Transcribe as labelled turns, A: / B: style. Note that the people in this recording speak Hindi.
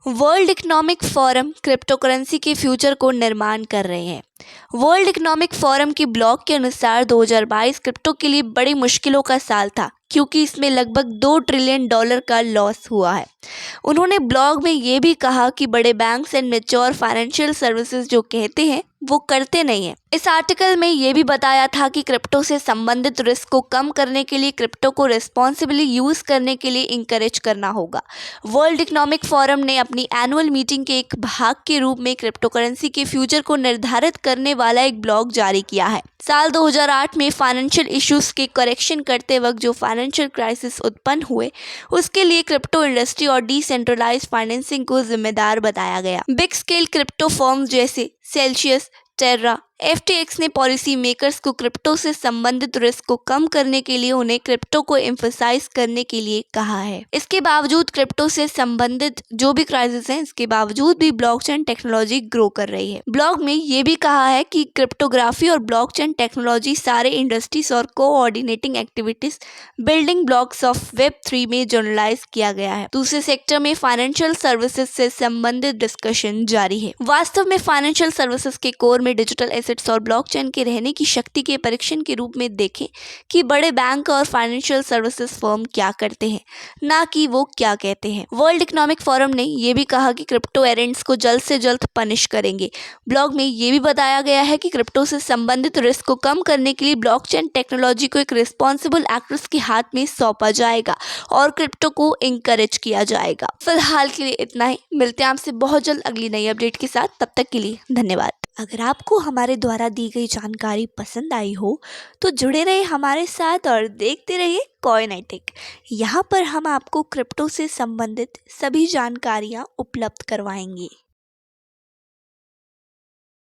A: वर्ल्ड इकोनॉमिक फोरम क्रिप्टोकरेंसी के फ्यूचर को निर्माण कर रहे हैं। वर्ल्ड इकोनॉमिक फोरम की ब्लॉग के अनुसार 2022 क्रिप्टो के लिए बड़ी मुश्किलों का साल था, क्योंकि इसमें लगभग $2 ट्रिलियन का लॉस हुआ है। उन्होंने ब्लॉग में ये भी कहा कि बड़े banks and mature financial services जो कहते हैं वो करते नहीं हैं। इस आर्टिकल में ये भी बताया था कि क्रिप्टो से संबंधित रिस्क को कम करने के लिए क्रिप्टो को रिस्पॉन्सिबली यूज करने के लिए इंकरेज करना होगा। वर्ल्ड इकोनॉमिक फोरम ने अपनी एनुअल मीटिंग के एक भाग के रूप में क्रिप्टोकरेंसी के फ्यूचर को निर्धारित करने वाला एक ब्लॉग जारी किया है। साल 2008 में फाइनेंशियल इश्यूज के करेक्शन करते वक्त जो फाइनेंशियल क्राइसिस उत्पन्न हुए, उसके लिए क्रिप्टो इंडस्ट्री और डिसेंट्रलाइज्ड फाइनेंसिंग को जिम्मेदार बताया गया। बिग स्केल क्रिप्टो फर्म्स जैसे सेल्सियस, टेर्रा, FTX ने पॉलिसी मेकर्स को क्रिप्टो से संबंधित रिस्क को कम करने के लिए उन्हें क्रिप्टो को एम्फसाइज करने के लिए कहा है। इसके बावजूद क्रिप्टो से संबंधित जो भी क्राइसिस है, इसके बावजूद भी ब्लॉकचेन टेक्नोलॉजी ग्रो कर रही है। ब्लॉग में ये भी कहा है कि क्रिप्टोग्राफी और ब्लॉकचेन टेक्नोलॉजी सारे इंडस्ट्रीज और coordinating activities building blocks of Web3 में जर्नलाइज किया गया है। दूसरे सेक्टर में फाइनेंशियल सर्विसेज से संबंधित डिस्कशन जारी है। वास्तव में फाइनेंशियल सर्विसेज के कोर में डिजिटल एसेट्स और ब्लॉकचेन के रहने की शक्ति के परीक्षण के रूप में देखें कि बड़े बैंक और फाइनेंशियल सर्विसेज फर्म क्या करते हैं, ना कि वो क्या कहते हैं। वर्ल्ड इकोनॉमिक फोरम ने यह भी कहा कि क्रिप्टो एरेंट्स को जल्द से जल्द पनिश करेंगे। ब्लॉग में ये भी बताया गया है कि क्रिप्टो से संबंधित रिस्क को कम करने के लिए ब्लॉकचेन टेक्नोलॉजी को एक रिस्पॉन्सिबल एक्टर्स के हाथ में सौंपा जाएगा और क्रिप्टो को इंकरेज किया जाएगा। फिलहाल के लिए इतना ही। मिलते हैं आपसे बहुत जल्द अगली नई अपडेट के साथ। तब तक के लिए धन्यवाद। अगर आपको हमारे द्वारा दी गई जानकारी पसंद आई हो तो जुड़े रहिए हमारे साथ और देखते रहिए कॉइनेटिक। यहाँ पर हम आपको क्रिप्टो से संबंधित सभी जानकारियाँ उपलब्ध करवाएंगे।